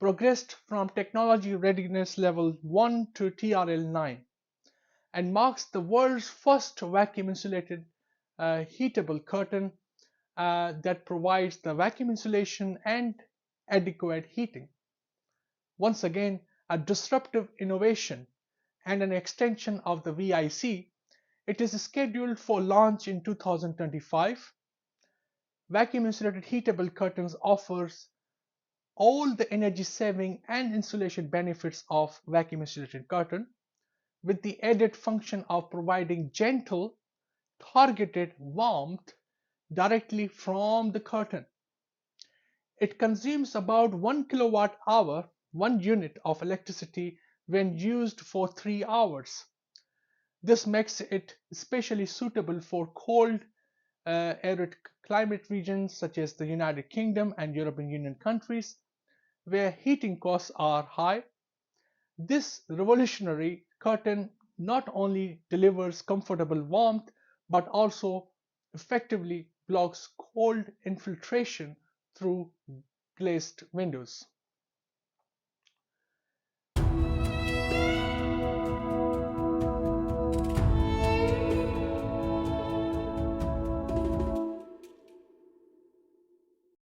progressed from technology readiness level 1 to TRL 9 and marks the world's first vacuum insulated heatable curtain that provides the vacuum insulation and adequate heating. Once again, a disruptive innovation and an extension of the VIHC, it is scheduled for launch in 2025. Vacuum insulated heatable curtains offers all the energy saving and insulation benefits of vacuum insulated curtain with the added function of providing gentle, targeted warmth directly from the curtain. It consumes about 1 kilowatt hour, 1 unit of electricity when used for 3 hours. This makes it especially suitable for cold, arid climate regions such as the United Kingdom and European Union countries where heating costs are high. This revolutionary curtain not only delivers comfortable warmth but also effectively blocks cold infiltration through glazed windows.